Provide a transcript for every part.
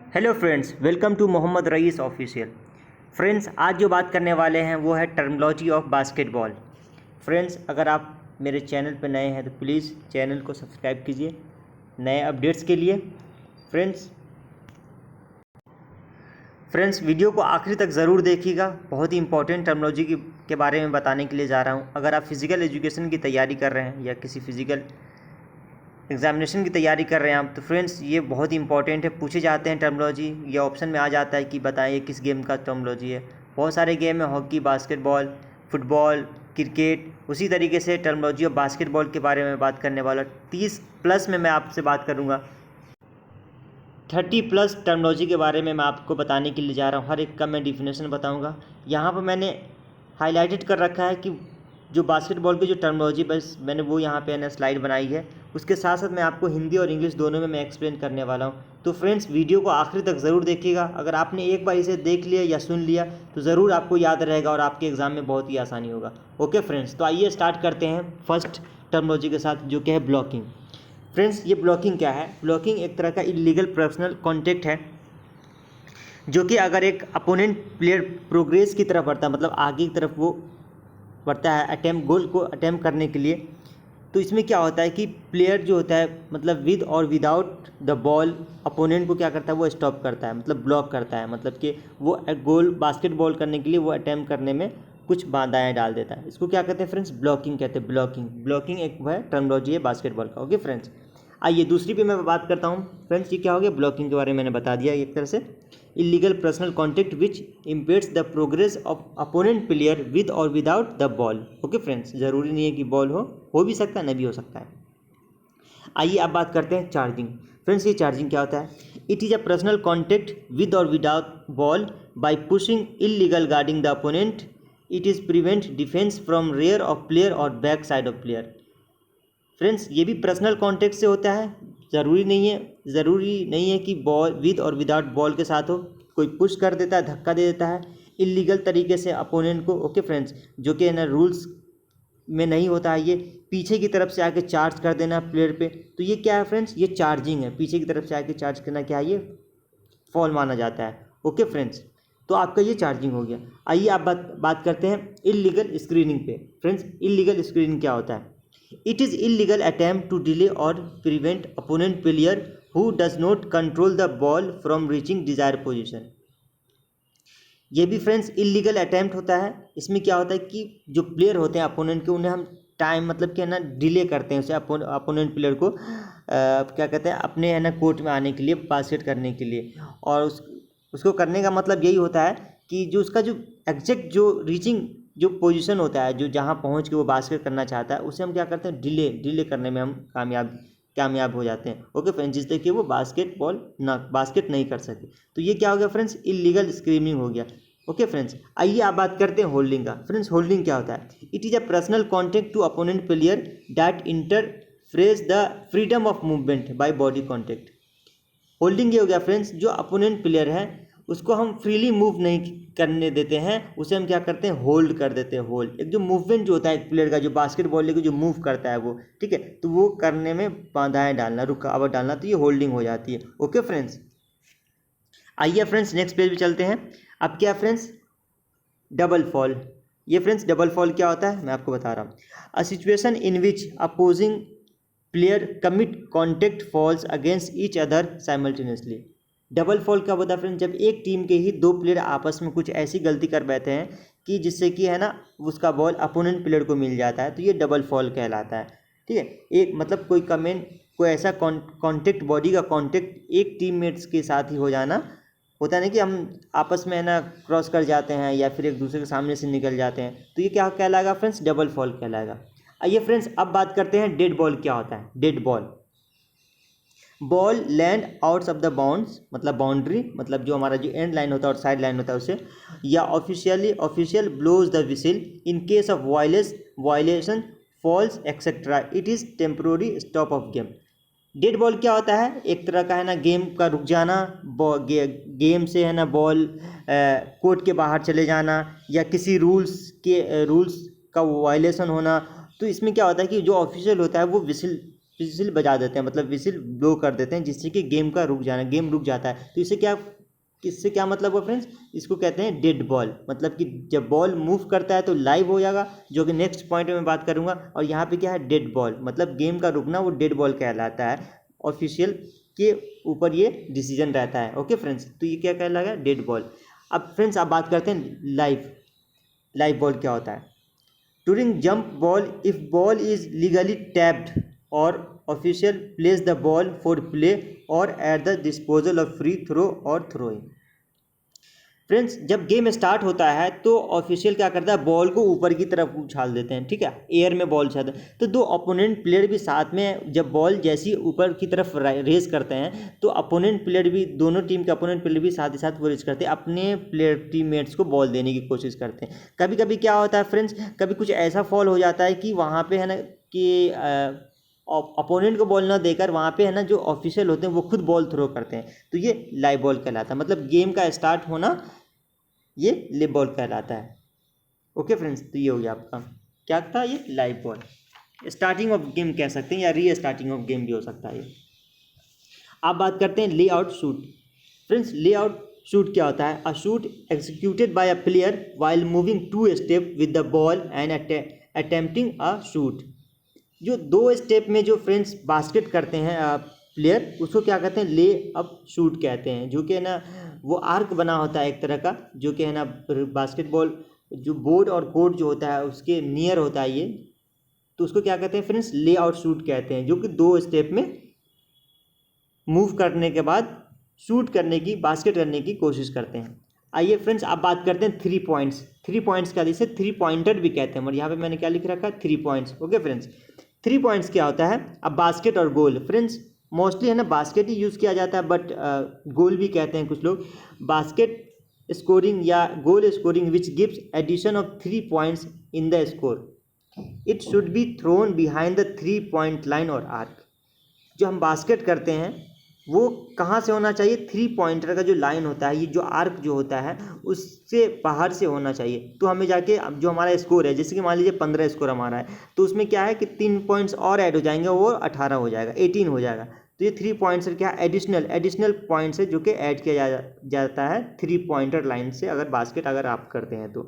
Hello friends, welcome to Mohammad Raees official. Friends, आज जो बात करने वाले हैं वो है टर्मिनोलॉजी ऑफ बास्केटबॉल। फ्रेंड्स, अगर आप मेरे चैनल पर नए हैं तो प्लीज़ चैनल को सब्सक्राइब कीजिए नए अपडेट्स के लिए। फ्रेंड्स, वीडियो को आखिरी तक ज़रूर देखिएगा। बहुत ही इंपॉर्टेंट टर्मिनोलॉजी के बारे में बताने के लिए जा रहा हूँ। अगर आप फिज़िकल एजुकेशन की तैयारी कर रहे हैं या किसी फिज़िकल एग्जामिनेशन की तैयारी कर रहे हैं आप, तो फ्रेंड्स ये बहुत ही इंपॉर्टेंट है। पूछे जाते हैं टर्मिनोलॉजी, ये ऑप्शन में आ जाता है कि बताइए किस गेम का टर्मिनोलॉजी है। बहुत सारे गेम है, हॉकी, बास्केटबॉल, फुटबॉल, क्रिकेट। उसी तरीके से टर्मिनोलॉजी ऑफ बास्केटबॉल के बारे में बात करने वाला 30+ में मैं आपसे बात करूँगा। 30+ टर्मिनोलॉजी के बारे में मैं आपको बताने के लिए जा रहा हूँ। हर एक का मैं डिफिनेशन बताऊँगा। यहाँ पर मैंने हाईलाइटेड कर रखा है कि जो बास्केटबॉल की जो टर्मिनोलॉजी बस मैंने वो यहाँ पे ना स्लाइड बनाई है। उसके साथ साथ मैं आपको हिंदी और इंग्लिश दोनों में मैं एक्सप्लेन करने वाला हूँ। तो फ्रेंड्स, वीडियो को आखिरी तक ज़रूर देखिएगा। अगर आपने एक बार इसे देख लिया या सुन लिया तो ज़रूर आपको याद रहेगा और आपके एग्ज़ाम में बहुत ही आसानी होगा। ओके फ्रेंड्स, तो आइए स्टार्ट करते हैं फर्स्ट टर्मिनोलॉजी के साथ, जो कि है ब्लॉकिंग। फ्रेंड्स, ये ब्लॉकिंग क्या है? ब्लॉकिंग एक तरह का इलीगल पर्सनल कॉन्टेक्ट है, जो कि अगर एक अपोनेंट प्लेयर प्रोग्रेस की तरफ बढ़ता है, मतलब आगे की तरफ वो बढ़ता है अटैम्प्ट गोल को अटैम्प्ट करने के लिए, तो इसमें क्या होता है कि प्लेयर जो होता है, मतलब with or without the ball, opponent को क्या करता है, वो स्टॉप करता है, मतलब ब्लॉक करता है। मतलब कि वो गोल बास्केटबॉल करने के लिए वो अटैम्प्ट करने में कुछ बाधाएं डाल देता है। इसको क्या कहते हैं फ्रेंड्स? ब्लॉकिंग कहते हैं। ब्लॉकिंग एक है टर्मिनोलॉजी है बास्केटबॉल का। ओके फ्रेंड्स, आइए दूसरी पे मैं बात करता हूँ। फ्रेंड्स, ये क्या हो गया? ब्लॉकिंग के बारे में मैंने बता दिया एक तरह से। Illegal personal contact which impedes the progress of opponent player with or without the ball. Okay friends, ज़रूरी नहीं है कि बॉल हो भी सकता है, नहीं भी हो सकता है। आइए अब बात करते हैं चार्जिंग। फ्रेंड्स, ये चार्जिंग क्या होता है? It is a personal contact with or without ball by pushing illegal guarding the opponent. It is prevent defence from rear of player or back side of player. Friends, ये भी personal contact से होता है। ज़रूरी नहीं है कि ball with or without ball के साथ हो। कोई पुश कर देता है, धक्का दे देता है इलीगल तरीके से अपोनेंट को। ओके फ्रेंड्स, जो कि ना रूल्स में नहीं होता है। ये पीछे की तरफ से आके चार्ज कर देना प्लेयर पे, तो ये क्या है फ्रेंड्स? ये चार्जिंग है। पीछे की तरफ से आके चार्ज करना क्या है? ये फॉल माना जाता है। ओके फ्रेंड्स, तो आपका ये चार्जिंग हो गया। आइए आप बात करते हैं इलीगल स्क्रीनिंग पे। फ्रेंड्स, इलीगल स्क्रीनिंग क्या होता है? It is illegal attempt to delay or prevent opponent player who does not control the ball from reaching desired position। ये भी फ्रेंड्स इलीगल अटैम्प्ट होता है। इसमें क्या होता है कि जो प्लेयर होते हैं अपोनेंट के, उन्हें हम टाइम, मतलब कि है ना, डिले करते हैं उसे अपोनेंट प्लेयर को क्या कहते हैं, अपने है ना कोर्ट में आने के लिए, बास्केट करने के लिए। और उसको करने का मतलब यही होता है कि जो उसका जो एग्जैक्ट जो रीचिंग जो पोजीशन होता है, जो जहाँ पहुँच के वो बास्केट करना चाहता है, उसे हम क्या करते हैं? डिले करने में हम कामयाब हो जाते हैं। ओके फ्रेंड्स, जिससे कि वो बास्केट नहीं कर सके। तो ये क्या हो गया फ्रेंड्स? इलीगल स्क्रीनिंग हो गया। ओके फ्रेंड्स, आइए आप बात करते हैं होल्डिंग का। फ्रेंड्स, होल्डिंग क्या होता है? It is a personal contact to opponent player that interference the freedom of movement by body contact. Holding ये हो गया फ्रेंड्स, जो अपोनेंट प्लेयर है उसको हम फ्रीली मूव नहीं करने देते हैं, उसे हम क्या करते हैं? होल्ड कर देते हैं। होल्ड एक जो मूवमेंट जो होता है एक प्लेयर का, जो बास्केटबॉल लेके जो मूव करता है वो, ठीक है, तो वो करने में बाधाएं डालना, रुकावट डालना, तो ये होल्डिंग हो जाती है। ओके फ्रेंड्स, आइए फ्रेंड्स नेक्स्ट पेज पे चलते हैं। अब क्या फ्रेंड्स? Double foul. ये फ्रेंड्स डबल फॉल क्या होता है मैं आपको बता रहा हूँ। A situation in which opposing player commit contact fouls against each other simultaneously. Double foul क्या होता है फ्रेंड्स? जब एक टीम के ही दो प्लेयर आपस में कुछ ऐसी गलती कर बैठे हैं कि जिससे कि है ना उसका बॉल अपोनेंट प्लेयर को मिल जाता है, तो ये डबल फॉल कहलाता है। ठीक है, एक मतलब कोई ऐसा कॉन्टेक्ट, बॉडी का कॉन्टेक्ट एक टीममेट्स के साथ ही हो जाना होता है ना, कि हम आपस में है ना क्रॉस कर जाते हैं या फिर एक दूसरे के सामने से निकल जाते हैं, तो ये क्या कहलाएगा फ्रेंड्स? डबल फॉल कहलाएगा। आइए फ्रेंड्स अब बात करते हैं डेड बॉल क्या होता है। Dead ball land outs of the bounds, मतलब बाउंड्री, मतलब जो हमारा जो एंड लाइन होता है और साइड लाइन होता है उसे, या official blows the whistle in case of violation fouls etcetera. It is temporary stop of game. Dead ball क्या होता है? एक तरह का है ना गेम का रुक जाना, गेम से है ना बॉल कोर्ट के बाहर चले जाना, या किसी रूल्स का वायलेशन होना। तो इसमें क्या होता है कि जो ऑफिशियल होता है वो विसिल विसिल बजा देते हैं, मतलब विसिल ब्लो कर देते हैं, जिससे कि गेम रुक जाता है। तो इससे क्या मतलब हुआ फ्रेंड्स, इसको कहते हैं डेड बॉल। मतलब कि जब बॉल मूव करता है तो लाइव हो जाएगा, जो कि नेक्स्ट पॉइंट में मैं बात करूंगा। और यहाँ पे क्या है, डेड बॉल, मतलब गेम का रुकना, वो डेड बॉल कहलाता है। ऑफिशियल के ऊपर ये डिसीजन रहता है। ओके फ्रेंड्स, तो ये क्या कहलाएगा, डेड बॉल। अब फ्रेंड्स आप बात करते हैं लाइव बॉल क्या होता है। During jump ball, if ball is legally tapped or official plays the ball for play or at the disposal of free throw or throw-in। Friends जब गेम स्टार्ट होता है तो ऑफिशियल क्या करता है, बॉल को ऊपर की तरफ उछाल देते हैं, ठीक है, एयर में बॉल उछालते हैं। तो दो अपोनेंट प्लेयर भी साथ में, जब बॉल जैसी ऊपर की तरफ रेस करते हैं तो अपोनेंट प्लेयर भी, दोनों टीम के अपोनेंट प्लेयर भी साथ ही साथ वो रेस करते हैं, अपने प्लेयर टीममेट्स को बॉल देने की कोशिश करते हैं। कभी कभी क्या होता है फ्रेंड्स, कभी कुछ ऐसा फॉल हो जाता है कि वहाँ पे है ना कि अपोनेंट को बॉल ना देकर वहाँ पे है ना जो ऑफिशियल होते हैं वो खुद बॉल थ्रो करते हैं। तो ये लाइव बॉल कहलाता है, मतलब गेम का स्टार्ट होना ये लाइव बॉल कहलाता है। ओके फ्रेंड्स, तो ये हो गया आपका क्या था, ये live ball. Starting of game कह सकते हैं या री स्टार्टिंग ऑफ गेम भी हो सकता है ये। आप बात करते हैं lay out shoot. Friends lay out shoot क्या होता है, a shoot executed by a player while moving 2 step with the ball and attempting a shoot. जो 2 स्टेप में जो फ्रेंड्स बास्केट करते हैं प्लेयर, उसको क्या कहते हैं, ले अप शूट कहते हैं। जो कि है ना वो आर्क बना होता है एक तरह का, जो कि है ना बास्केटबॉल जो बोर्ड और कोर्ट जो होता है उसके नियर होता है ये, तो उसको क्या कहते हैं फ्रेंड्स, ले आउट शूट कहते हैं। जो कि 2 स्टेप में मूव करने के बाद शूट करने की, बास्केट करने की कोशिश करते हैं। आइए फ्रेंड्स आप बात करते हैं 3 पॉइंट्स। 3 पॉइंट्स क्या, जिसे 3 पॉइंटर भी कहते हैं, और यहाँ पे मैंने क्या लिख रखा है, 3 पॉइंट्स। ओके फ्रेंड्स, 3 पॉइंट्स क्या होता है, अब बास्केट और गोल। फ्रेंड्स मोस्टली है ना बास्केट ही यूज़ किया जाता है, बट गोल भी कहते हैं कुछ लोग। बास्केट स्कोरिंग या goal scoring which gives addition of 3 points in the score. It should be thrown behind the 3 point line और आर्क। जो हम बास्केट करते हैं वो कहाँ से होना चाहिए, 3 पॉइंटर का जो लाइन होता है, ये जो आर्क जो होता है उससे बाहर से होना चाहिए। तो हमें जाके अब जो हमारा स्कोर है, जैसे कि मान लीजिए 15 स्कोर हमारा है, तो उसमें क्या है कि 3 पॉइंट्स और ऐड हो जाएंगे, वो 18 हो जाएगा, 18 हो जाएगा। तो ये 3 पॉइंट्स क्या एडिशनल पॉइंट्स है जो कि ऐड किया जाता है 3 पॉइंटर लाइन से, अगर बास्केट अगर आप करते हैं तो।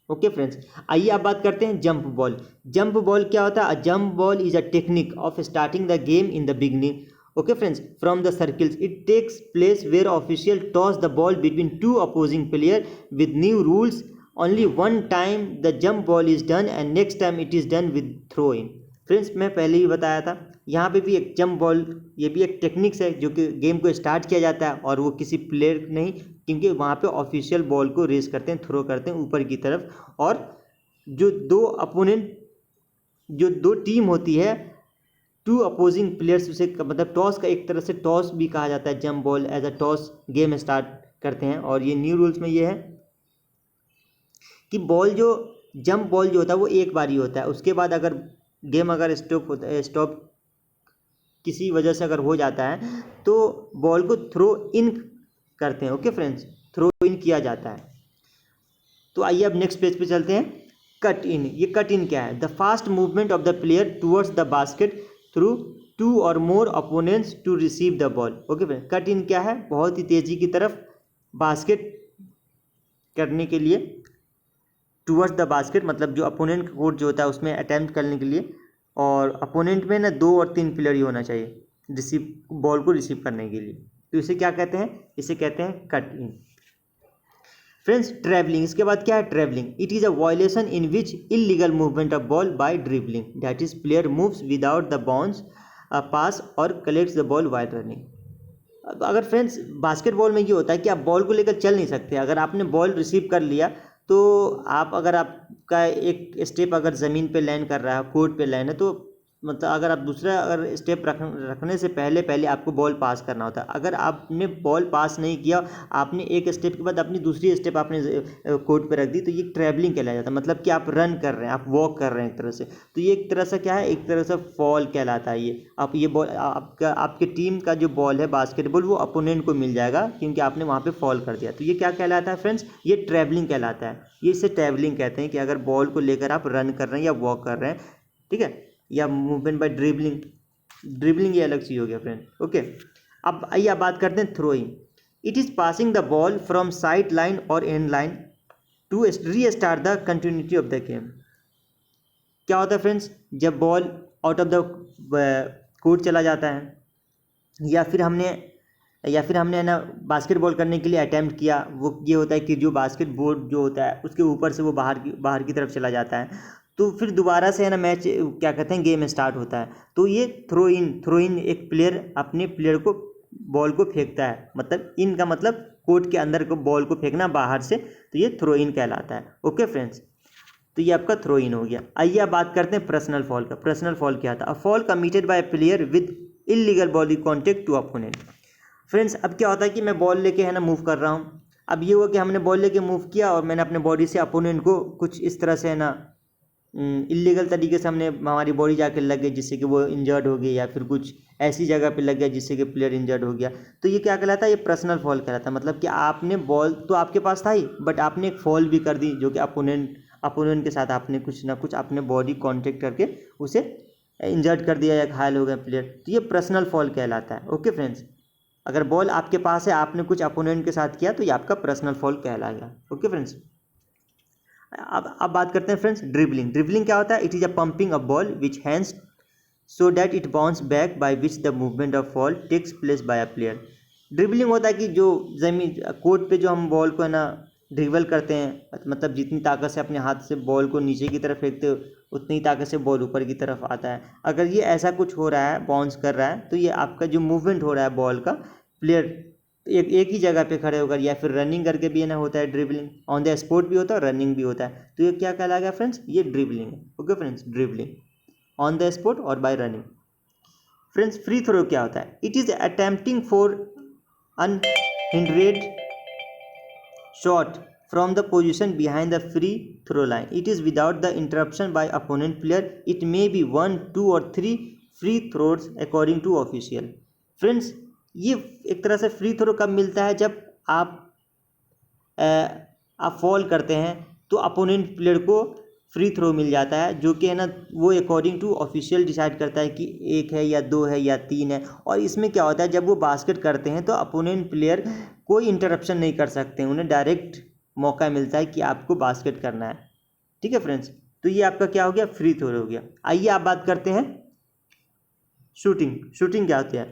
ओके फ्रेंड्स, आइए आप बात करते हैं जंप बॉल। जंप बॉल क्या होता है, jump ball is a technique of starting the game in the beginning. Okay friends, from the circles it takes place where official toss the ball between 2 opposing player. With new rules, only one time the jump ball is done and next time it is done with throw in। Friends मैं पहले ही बताया था, यहाँ पे भी एक jump ball, ये भी एक टेक्निक्स है जो कि गेम को स्टार्ट किया जाता है, और वो किसी प्लेयर नहीं, क्योंकि वहाँ पे ऑफिशियल बॉल को रेस करते हैं, थ्रो करते हैं ऊपर की तरफ। और जो 2 अपोनेंट, जो 2 टीम होती है, 2 अपोजिंग प्लेयर्स, उसे मतलब टॉस का, एक तरह से टॉस भी कहा जाता है, jump ball as a toss game start करते हैं। और ये न्यू रूल्स में ये है कि जंप बॉल जो होता है वो एक बार ही होता है, उसके बाद अगर गेम अगर स्टॉप किसी वजह से अगर हो जाता है तो बॉल को थ्रो इन करते हैं। ओके फ्रेंड्स, थ्रो इन किया जाता है। तो आइए अब नेक्स्ट पेज पे चलते हैं, कट इन। ये कट इन क्या है, the fast movement of the player towards the basket through 2 or more opponents to receive the ball. Okay friend, cut in क्या है, बहुत ही तेज़ी की तरफ बास्केट करने के लिए, टूवर्ड्स द बास्केट, मतलब जो अपोनेंट कोर्ट जो होता है उसमें अटैम्प्ट करने के लिए, और अपोनेंट में ना 2 और 3 प्लेयर ही होना चाहिए बॉल को रिसीव करने के लिए। तो इसे क्या कहते हैं, इसे कहते हैं कट इन। फ्रेंड्स ट्रैवलिंग, इसके बाद क्या है, travelling. It is a violation in which illegal movement of ball by dribbling, that is player moves without the bounce pass or collects the ball while running. अगर friends basketball में ये होता है कि आप बॉल को लेकर चल नहीं सकते, अगर आपने बॉल रिसीव कर लिया तो अगर आपका एक स्टेप अगर ज़मीन पे लैंड कर रहा है, कोर्ट पे लैंड है, तो मतलब अगर आप दूसरा अगर स्टेप रखने से पहले आपको बॉल पास करना होता है। अगर आपने बॉल पास नहीं किया, आपने एक स्टेप के बाद अपनी दूसरी स्टेप आपने कोर्ट पे रख दी, तो ये ट्रैवलिंग कहलाया जाता है। मतलब कि आप रन कर रहे हैं, आप वॉक कर रहे हैं एक तरह से। तो ये एक तरह से क्या है, एक तरह से फॉल कहलाता है। ये ये बॉल आपके टीम का जो बॉल है बास्केटबॉल, वो अपोनेंट को मिल जाएगा क्योंकि आपने वहाँ पर फॉल कर दिया। तो ये क्या कहलाता है फ्रेंड्स, ये ट्रैवलिंग कहलाता है। ये इसे ट्रैवलिंग कहते हैं कि अगर बॉल को लेकर आप रन कर रहे हैं या वॉक कर रहे हैं, ठीक है, या मूवमेंट बाय ड्रिबलिंग, ड्रिबलिंग ये अलग चीज़ हो गया फ्रेंड। ओके, अब आइए आप बात करते हैं throwing. It is passing the ball from side line or end line to restart the continuity of the game. क्या होता है फ्रेंड्स, जब ball out of the court चला जाता है या फिर हमने है ना बास्केटबॉल करने के लिए अटैम्प्ट किया, वो ये होता है कि जो बास्केटबॉल जो होता है उसके ऊपर से वो बाहर की तरफ चला जाता है, तो फिर दोबारा से है ना मैच क्या कहते हैं गेम स्टार्ट होता है। तो ये थ्रो इन एक प्लेयर अपने प्लेयर को बॉल को फेंकता है, मतलब इन का मतलब कोर्ट के अंदर को बॉल को फेंकना बाहर से, तो ये थ्रो इन कहलाता है। ओके फ्रेंड्स, तो ये आपका थ्रो इन हो गया। आइए आप बात करते हैं पर्सनल फॉल का। पर्सनल फॉल क्या था? A foul committed by player with illegal body contact to opponent. Friends, अब क्या होता है कि मैं बॉल लेके है ना मूव कर रहा हूँ। अब ये हुआ कि हमने बॉल लेके मूव किया और मैंने अपने बॉडी से अपोनेंट को कुछ इस तरह से है ना इलीगल तरीके से हमने हमारी बॉडी जाके लग गई, जिससे कि वो इंजर्ड हो गई, या फिर कुछ ऐसी जगह पे लग गया जिससे कि प्लेयर इंजर्ड हो गया। तो ये क्या कहलाता है? ये पर्सनल फॉल कहलाता है। मतलब कि आपने बॉल तो आपके पास था ही, बट आपने एक फॉल भी कर दी, जो कि अपोनेंट के साथ आपने कुछ ना कुछ अपने बॉडी कॉन्टेक्ट करके उसे इंजर्ड कर दिया या घायल हो गया प्लेयर, तो ये पर्सनल फॉल कहलाता है। ओके फ्रेंड्स, अगर बॉल आपके पास है, आपने कुछ अपोनेंट के साथ किया, तो ये आपका पर्सनल फॉल कहलाएगा। ओके फ्रेंड्स, अब बात करते हैं फ्रेंड्स ड्रिबलिंग। ड्रिबलिंग क्या होता है? It is a pumping a ball which hands so that it bounce back by which the movement of ball takes place by a player. Dribbling होता है कि जो जमीन कोर्ट पे जो हम बॉल को है ना ड्रिबल करते हैं, मतलब जितनी ताकत से अपने हाथ से बॉल को नीचे की तरफ फेंकते हो, उतनी ताकत से बॉल ऊपर की तरफ आता है। अगर ये ऐसा कुछ हो रहा है, बाउंस कर रहा है, तो ये आपका जो मूवमेंट हो रहा है बॉल का, प्लेयर एक ही जगह पे खड़े होकर या फिर रनिंग करके भी है ना होता है ड्रिबलिंग। ऑन द स्पॉट भी होता है और रनिंग भी होता है, तो ये क्या कहलाएगा फ्रेंड्स? ये ड्रिबलिंग है। Okay friends, dribbling on the spot or by running. Friends, free throw क्या होता है? It is attempting for unhindered shot from the position behind the free throw line. It is without the interruption by opponent player. It may be 1, 2 or 3 free throws according to official. Friends, ये एक तरह से free throw कब मिलता है? जब आप fall करते हैं तो अपोनेंट प्लेयर को फ्री थ्रो मिल जाता है, जो कि है ना वो अकॉर्डिंग टू ऑफिशियल डिसाइड करता है कि 1 है या 2 है या 3 है। और इसमें क्या होता है, जब वो बास्केट करते हैं तो अपोनेंट प्लेयर कोई इंटरप्शन नहीं कर सकते, उन्हें डायरेक्ट मौका मिलता है कि आपको बास्केट करना है। ठीक है फ्रेंड्स, तो ये आपका क्या हो गया? फ्री थ्रो हो गया। आइए आप बात करते हैं शूटिंग। शूटिंग क्या होती है?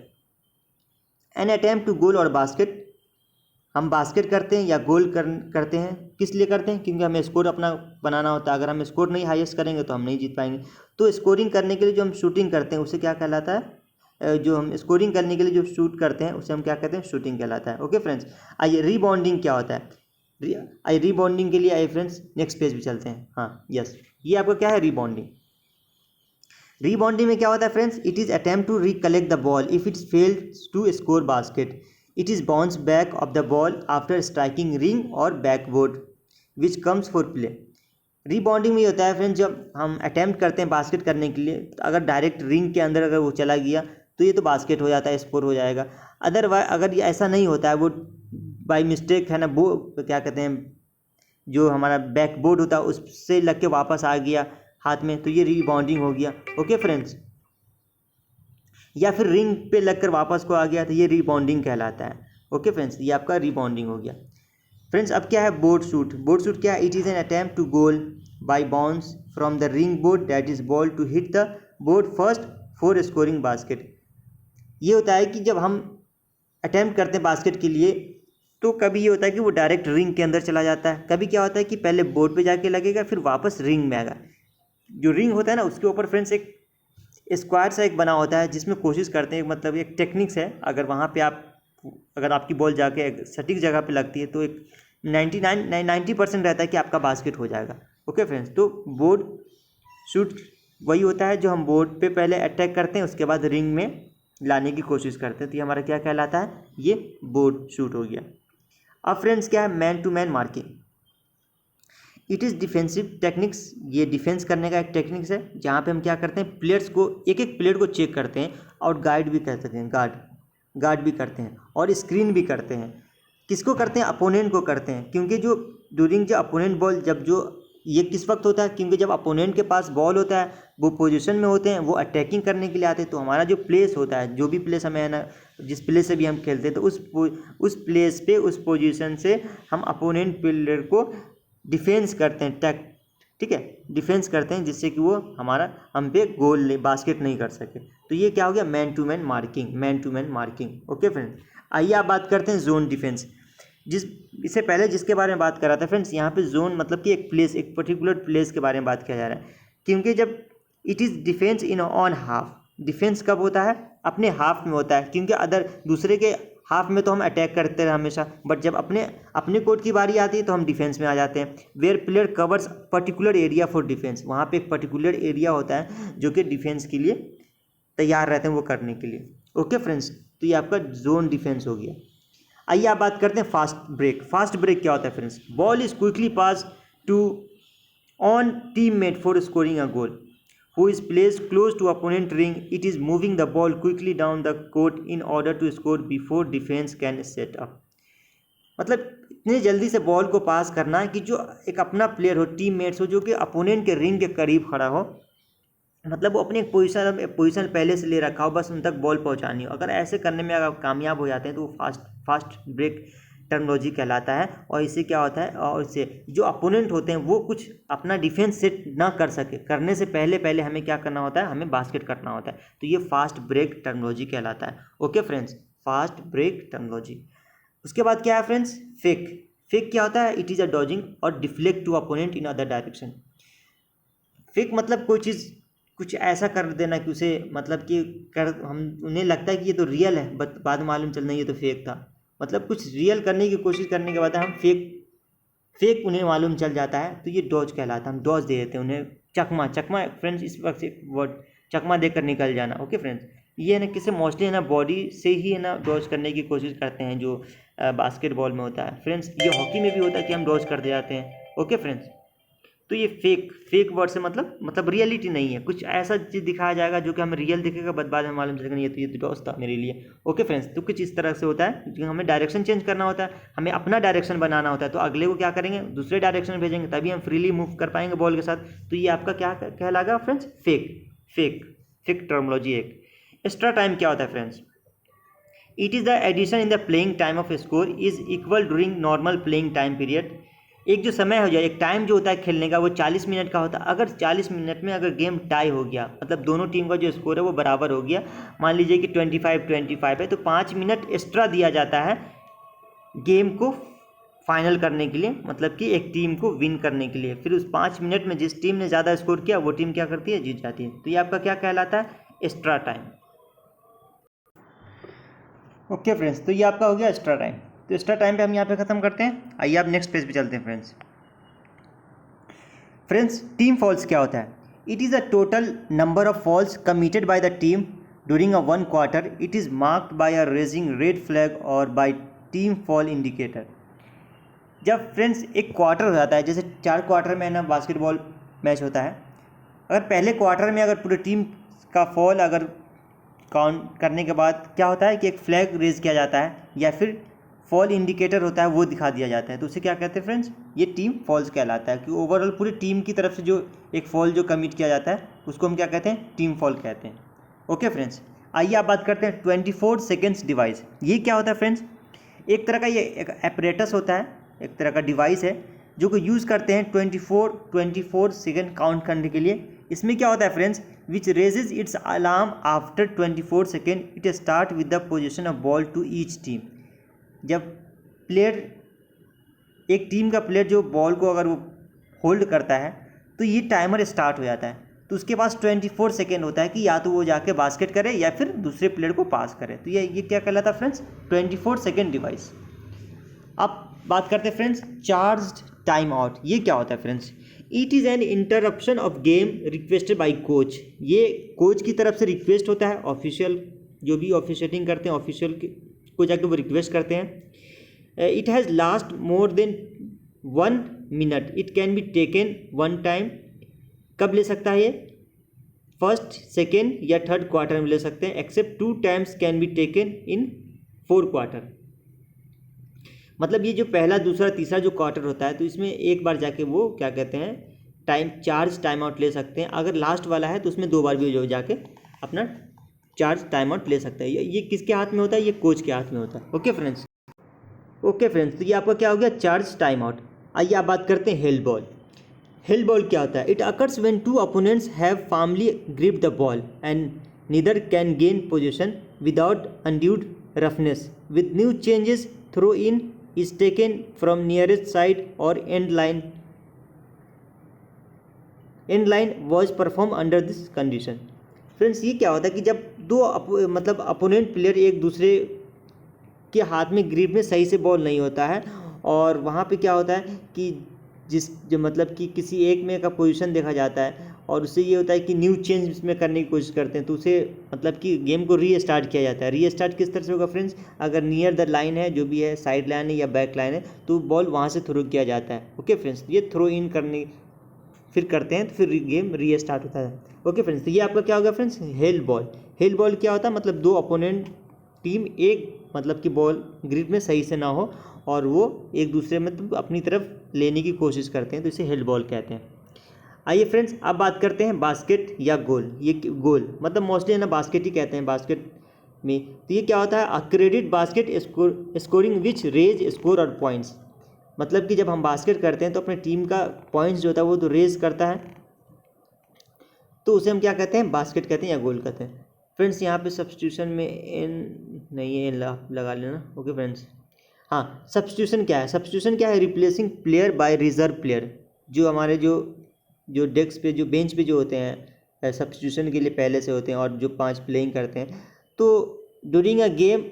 एन अटेम्प्ट टू गोल और बास्केट। हम बास्केट करते हैं या गोल करते हैं, किस लिए करते हैं? क्योंकि हमें स्कोर अपना बनाना होता है। अगर हम स्कोर नहीं हाईएस्ट करेंगे तो हम नहीं जीत पाएंगे। तो स्कोरिंग करने के लिए जो हम शूटिंग करते हैं उसे क्या कहलाता है? जो हम स्कोरिंग करने के लिए जो शूट करते हैं उसे हम क्या कहते हैं? शूटिंग कहलाता है। ओके फ्रेंड्स, आइए रीबाउंडिंग क्या होता है? रीबाउंडिंग के लिए आइए फ्रेंड्स नेक्स्ट पेज भी चलते हैं। हाँ यस, ये आपका क्या है? रीबाउंडिंग। रीबाउंडिंग में क्या होता है friends? It is attempt to recollect the ball if it's fails to score basket. It is bounce back of the ball after striking ring or backboard which comes for play. Rebounding में ये होता है friends, जब हम attempt करते हैं basket करने के लिए, तो अगर डायरेक्ट रिंग के अंदर अगर वो चला गया तो ये तो बास्केट हो जाता है, स्कोर हो जाएगा। अदरवाइज अगर ये ऐसा नहीं होता है, वो बाई मिस्टेक है ना, वो क्या कहते हैं, जो हमारा बैकबोर्ड होता है उससे लग के वापस आ गया हाथ में, तो ये रीबाउंडिंग हो गया। ओके फ्रेंड्स, या फिर रिंग पे लगकर वापस को आ गया तो ये रीबाउंडिंग कहलाता है। ओके फ्रेंड्स, ये आपका रीबाउंडिंग हो गया। फ्रेंड्स, अब क्या है? Board shoot. बोर्ड शूट क्या है? It is an attempt to goal by bounce from the ring board that is ball to hit the board first for scoring basket. ये होता है कि जब हम अटेम्प्ट करते हैं बास्केट के लिए, तो कभी ये होता है कि वो डायरेक्ट रिंग के अंदर चला जाता है, कभी क्या होता है कि पहले बोर्ड पे जाके लगेगा फिर वापस रिंग में आएगा। जो रिंग होता है ना उसके ऊपर फ्रेंड्स एक स्क्वायर सा एक बना होता है, जिसमें कोशिश करते हैं, मतलब एक टेक्निक्स है, अगर वहाँ पे अगर आपकी बॉल जाके सटीक जगह पे लगती है तो एक 90% रहता है कि आपका बास्केट हो जाएगा। ओके फ्रेंड्स, तो बोर्ड शूट वही होता है जो हम बोर्ड पे पहले अटैक करते हैं, उसके बाद रिंग में लाने की कोशिश करते हैं, तो ये हमारा क्या कहलाता है? ये बोर्ड शूट हो गया। अब फ्रेंड्स क्या है? Man to man marking. It is defensive techniques. ये डिफेंस करने का एक टेक्निक्स है, जहाँ पे हम क्या करते हैं, प्लेयर्स को एक एक प्लेयर को चेक करते हैं, और गार्ड भी कर सकते हैं, गार्ड भी करते हैं, और स्क्रीन भी करते हैं। किसको करते हैं? अपोनेंट को करते हैं, क्योंकि जो ड्यूरिंग जो अपोनेंट बॉल जब जो ये किस वक्त होता है, क्योंकि जब अपोनेंट के पास बॉल होता है, वो पोजीशन में होते हैं, वो अटैकिंग करने के लिए आते हैं, तो हमारा जो प्लेस होता है, जो भी प्लेस हमें है ना, जिस प्लेस से भी हम खेलते हैं, तो उस प्लेस पे, उस पोजीशन से हम अपोनेंट प्लेयर को डिफेंस करते हैं, ठीक है, डिफेंस करते हैं, जिससे कि वो हम पे गोल बास्केट नहीं कर सके। तो ये क्या हो गया, man to man marking. Okay friends, आइए आप बात करते हैं जोन डिफेंस। इससे पहले जिसके बारे में बात कर रहा था फ्रेंड्स, यहाँ पे जोन मतलब कि एक पर्टिकुलर प्लेस के बारे में बात किया जा रहा है, क्योंकि जब it is defence in on half, defence कब होता है, अपने हाफ में होता है, क्योंकि अदर दूसरे के हाफ में तो हम अटैक करते रहे हमेशा, बट जब अपने कोर्ट की बारी आती है तो हम डिफेंस में आ जाते हैं। Where player covers particular area for defence, वहाँ पे एक पर्टिकुलर एरिया होता है जो कि डिफेंस के लिए तैयार रहते हैं वो करने के लिए। ओके फ्रेंड्स, तो ये आपका जोन डिफेंस हो गया। आइए आप बात करते हैं फास्ट ब्रेक क्या होता है friends, ball is quickly pass to on teammate for scoring a goal, who is placed close to opponent ring. It is moving the ball quickly down the court in order to score before defense can set up. मतलब इतने जल्दी से ball को पास करना है कि जो एक अपना प्लेयर हो, टीममेट्स हो, जो कि अपोनेंट के रिंग के करीब खड़ा हो, मतलब वो अपनी एक पोजीशन पहले से ले रखा हो, बस उन तक बॉल पहुंचानी हो। अगर ऐसे करने में अगर कामयाब हो जाते हैं तो वो फास्ट ब्रेक टर्मिनोलॉजी कहलाता है। और इससे क्या होता है, और इससे जो अपोनेंट होते हैं वो कुछ अपना डिफेंस सेट ना कर सके, करने से पहले हमें क्या करना होता है, हमें बास्केट करना होता है। तो ये फास्ट ब्रेक टर्मिनोलॉजी कहलाता है। Okay friends, fast break terminology. उसके बाद क्या है फ्रेंड्स, फेक क्या होता है, इट इज़ अ डॉजिंग और deflect to opponent in other direction. Fake मतलब कोई चीज़ कुछ ऐसा कर देना कि उसे मतलब कि उन्हें लगता है कि ये तो रियल है, बट बाद में मालूम चलना ये तो फेक था। मतलब कुछ रियल करने की कोशिश करने के बाद हम फेक उन्हें मालूम चल जाता है, तो ये डॉज कहलाता है। हम डॉज दे देते हैं उन्हें, चकमा फ्रेंड्स, इस वक्त एक वर्ड चकमा देकर निकल जाना। ओके फ्रेंड्स, ये है ना किसे मोस्टली है ना बॉडी से ही है ना डॉज करने की कोशिश करते हैं, जो बास्केटबॉल में होता है फ्रेंड्स। ये हॉकी में भी होता है कि हम डॉज कर दे जाते हैं। ओके फ्रेंड्स, तो ये फेक वर्ड से मतलब रियलिटी नहीं है, कुछ ऐसा चीज़ दिखाया जाएगा जो कि हमें रियल दिखेगा, बाद में मालूम चलेगा ये तो डॉस था मेरे लिए। ओके फ्रेंड्स, तो कुछ इस तरह से होता है, जो हमें डायरेक्शन चेंज करना होता है, हमें अपना डायरेक्शन बनाना होता है, तो अगले को क्या करेंगे, दूसरे डायरेक्शन में भेजेंगे, तभी हम फ्रीली मूव कर पाएंगे बॉल के साथ। तो ये आपका क्या कहलाएगा फ्रेंड्स, फेक टर्मिनोलॉजी। एक एक्स्ट्रा टाइम क्या होता है friends, it is the addition in the playing time of score is equal during normal playing time period. एक जो समय हो जाए, एक टाइम जो होता है खेलने का, वो 40 मिनट का होता है। अगर 40 मिनट में अगर गेम टाई हो गया, मतलब दोनों टीम का जो स्कोर है वो बराबर हो गया, मान लीजिए कि 25-25 है, तो 5 मिनट एक्स्ट्रा दिया जाता है गेम को फाइनल करने के लिए, मतलब कि एक टीम को विन करने के लिए। फिर उस 5 मिनट में जिस टीम ने ज़्यादा स्कोर किया वो टीम क्या करती है, जीत जाती है। तो ये आपका क्या कहलाता है, एक्स्ट्रा टाइम। ओके फ्रेंड्स, तो ये आपका हो गया एक्स्ट्रा टाइम। तो एक्स्ट्रा टाइम पे हम यहाँ पे ख़त्म करते हैं। आइए आप नेक्स्ट पेज पे चलते हैं फ्रेंड्स, टीम फॉल्स क्या होता है, it is a total number of fouls committed by the team during a 1 quarter. It is marked by a raising red flag और बाय टीम फॉल इंडिकेटर। जब friends एक quarter हो जाता है, जैसे 4 क्वार्टर में ना बास्केटबॉल मैच होता है, अगर पहले क्वार्टर में अगर पूरी टीम का फॉल अगर काउंट करने के बाद क्या होता है कि एक फ्लैग रेज किया जाता है, या फिर फॉल इंडिकेटर होता है वो दिखा दिया जाता है, तो उसे क्या कहते हैं फ्रेंड्स, ये टीम फॉल्स कहलाता है। कि ओवरऑल पूरी टीम की तरफ से जो एक फॉल जो कमिट किया जाता है उसको हम क्या कहते हैं, टीम फॉल कहते हैं। ओके फ्रेंड्स, आइए आप बात करते हैं 24 सेकेंड्स डिवाइस। ये क्या होता है फ्रेंड्स, एक तरह का ये एक एपरेटस होता है, एक तरह का डिवाइस है जो को यूज़ करते हैं 24 सेकेंड काउंट करने के लिए। इसमें क्या होता है friends, which raises its alarm after 24 second, it start with the position of ball to each team. जब प्लेयर, एक टीम का प्लेयर जो बॉल को अगर वो होल्ड करता है तो ये टाइमर स्टार्ट हो जाता है, तो उसके पास 24 सेकेंड होता है कि या तो वो जाके बास्केट करे या फिर दूसरे प्लेयर को पास करे। तो ये क्या कहलाता है फ्रेंड्स, 24 सेकेंड डिवाइस। अब बात करते हैं फ्रेंड्स चार्ज्ड टाइम आउट। ये क्या होता है friends, it is N interruption of game requested bye coach. ये कोच की तरफ से रिक्वेस्ट होता है, ऑफिशियल जो भी ऑफिशिएटिंग करते हैं ऑफिशियल को जाके वो रिक्वेस्ट करते हैं। It has last more than 1 minute, it can be taken 1 time. कब ले सकता है ये, फर्स्ट, सेकेंड या थर्ड क्वार्टर में ले सकते हैं, except 2 times can be taken in 4 quarter. मतलब ये जो पहला, दूसरा, तीसरा जो क्वार्टर होता है तो इसमें एक बार जाके वो क्या कहते हैं चार्ज टाइम आउट ले सकते हैं। अगर लास्ट वाला है तो उसमें 2 बार भी जो जाके अपना चार्ज टाइम आउट ले सकता है। ये किसके हाथ में होता है? ये कोच के हाथ में होता है। ओके फ्रेंड्स, तो ये आपका क्या हो गया? Charge time out. आइए आप बात करते हैं हेल्ड बॉल। हेल्ड बॉल क्या होता है? It occurs when 2 opponents have firmly gripped the ball and neither can gain position without undue roughness. With new changes, throw in is taken from nearest side or end line was performed under this condition. Friends, ये क्या होता है कि जब मतलब opponent player एक दूसरे के हाथ में ग्रिप में सही से बॉल नहीं होता है और वहाँ पे क्या होता है कि जो मतलब कि किसी एक में का पोजीशन देखा जाता है और उससे ये होता है कि न्यू चेंज इसमें करने की कोशिश करते हैं, तो उसे मतलब कि गेम को रीस्टार्ट किया जाता है। रीस्टार्ट किस तरह से होगा फ्रेंड्स? अगर नियर द लाइन है, जो भी है, साइड लाइन है या बैक लाइन है, तो बॉल वहाँ से थ्रो किया जाता है। ओके फ्रेंड्स, ये थ्रो इन करने फिर करते हैं तो फिर गेम रीस्टार्ट होता है। ओके फ्रेंड्स, तो ये आपका क्या होगा friends? Held ball. Held ball क्या होता है? मतलब 2 अपोनेंट टीम एक मतलब कि बॉल ग्रिप में सही से ना हो और वो एक दूसरे में तो अपनी तरफ लेने की कोशिश करते हैं, तो इसे हेल्ड बॉल कहते हैं। आइए फ्रेंड्स, अब बात करते हैं बास्केट या गोल। ये गोल मतलब मोस्टली है ना बास्केट ही कहते हैं बास्केट में। तो ये क्या होता है? क्रेडिट बास्केट स्कोरिंग विच रेज स्कोर और पॉइंट्स। मतलब कि जब हम बास्केट करते हैं तो अपने टीम का पॉइंट्स जो होता है वो तो रेज करता है, तो उसे हम क्या कहते हैं? बास्केट कहते हैं या गोल कहते हैं। फ्रेंड्स, यहाँ पे सब्स्टिट्यूशन में एन नहीं है, लगा लेना। ओके फ्रेंड्स, हाँ, सब्स्टिट्यूशन क्या है? सब्स्टिट्यूशन क्या है? Replacing player by reserve player. जो हमारे जो डेस्क पे, जो बेंच पे जो होते हैं सब्स्टिट्यूशन के लिए पहले से होते हैं और जो 5 प्लेइंग करते हैं, तो during a game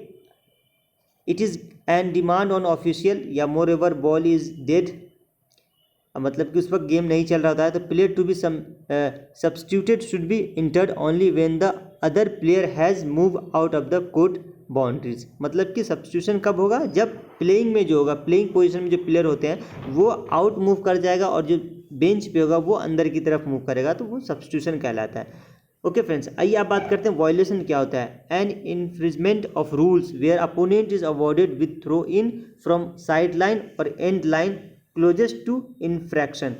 it is N demand on official या मोर एवर बॉल इज डेड। मतलब कि उस वक्त गेम नहीं चल रहा होता है, तो player to be substituted should be entered only when the other player has move out of the court boundaries. मतलब कि सब्स्टिट्यूशन कब होगा? जब प्लेइंग में जो होगा, प्लेइंग पोजीशन में जो प्लेयर होते हैं वो आउट मूव कर जाएगा और जो बेंच पे होगा वो अंदर की तरफ मूव करेगा, तो वो सब्स्टिट्यूशन कहलाता है। ओके फ्रेंड्स, आइए आप बात करते हैं वायलेशन क्या होता है। An infringement of rules where opponent is awarded with throw in from side line or end line closest to infraction.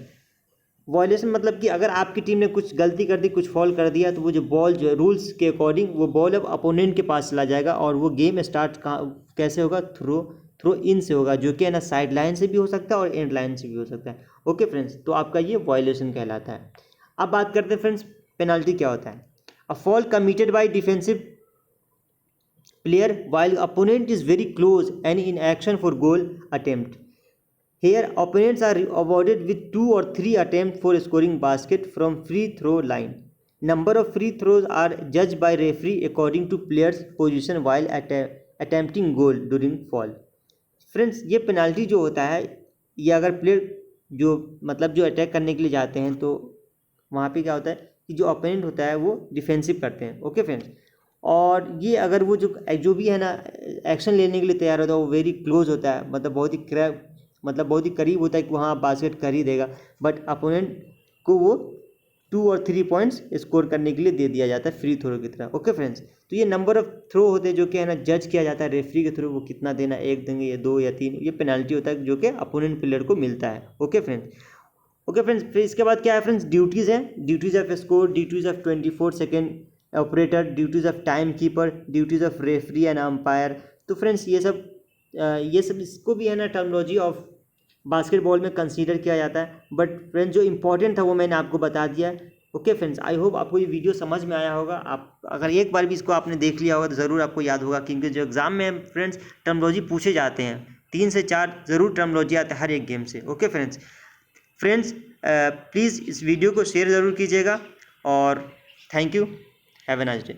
Violation मतलब कि अगर आपकी टीम ने कुछ गलती कर दी, कुछ फॉल कर दिया, तो वो जो बॉल जो है रूल्स के अकॉर्डिंग वो बॉल अब अपोनेंट के पास चला जाएगा और वो गेम स्टार्ट कैसे होगा? थ्रो इन से होगा, जो कि है ना साइड लाइन से भी हो सकता है और एंड लाइन से भी हो सकता है। ओके फ्रेंड्स, तो आपका ये वायलेशन कहलाता है। अब बात करते हैं फ्रेंड्स पेनल्टी क्या होता है। A foul committed by defensive player while opponent is very close and in action for goal attempt. Here opponents are awarded with 2 or 3 attempts for scoring basket from free throw line. Number of free throws are judged by referee according to player's position while attempting goal during fall. Friends, ये penalty जो होता है, ये अगर player जो मतलब जो attack करने के लिए जाते हैं तो वहाँ पे क्या होता है कि जो अपोनेंट होता है वो डिफेंसिव करते हैं। ओके फ्रेंड्स, और ये अगर वो जो भी है ना एक्शन लेने के लिए तैयार होता है वो वेरी क्लोज होता है, मतलब बहुत ही करीब होता है कि वहाँ बास्केट कर ही देगा, बट अपोनेंट को वो 2 और 3 पॉइंट्स स्कोर करने के लिए दे दिया जाता है फ्री थ्रो की तरह। ओके फ्रेंड्स, तो ये नंबर ऑफ थ्रो होते हैं जो कि है ना जज किया जाता है रेफरी के थ्रू, वो कितना देना, 1 देंगे या 2 या 3, ये पेनाल्टी होता है जो कि अपोनेंट प्लेयर को मिलता है। ओके फ्रेंड्स, फिर इसके बाद क्या है फ्रेंड्स? ड्यूटीज़ हैं। Duties off score, duties of 24 second operator, duties of time keeper, duties of referee and umpire. तो फ्रेंड्स ये सब इसको भी है ना टर्मिनोलॉजी ऑफ बास्केटबॉल में कंसीडर किया जाता है, बट फ्रेंड्स जो इंपॉर्टेंट था वो मैंने आपको बता दिया है। ओके फ्रेंड्स, आई होप आपको ये वीडियो समझ में आया होगा। आप अगर एक बार भी इसको आपने देख लिया होगा तो ज़रूर आपको याद होगा, क्योंकि जो एग्ज़ाम में फ्रेंड्स टर्मिनोलॉजी पूछे जाते हैं 3 से 4 ज़रूर टर्मिनोलॉजी आते हैं हर एक गेम से। ओके फ्रेंड्स, प्लीज़ इस वीडियो को शेयर ज़रूर कीजिएगा और thank you, have a nice day.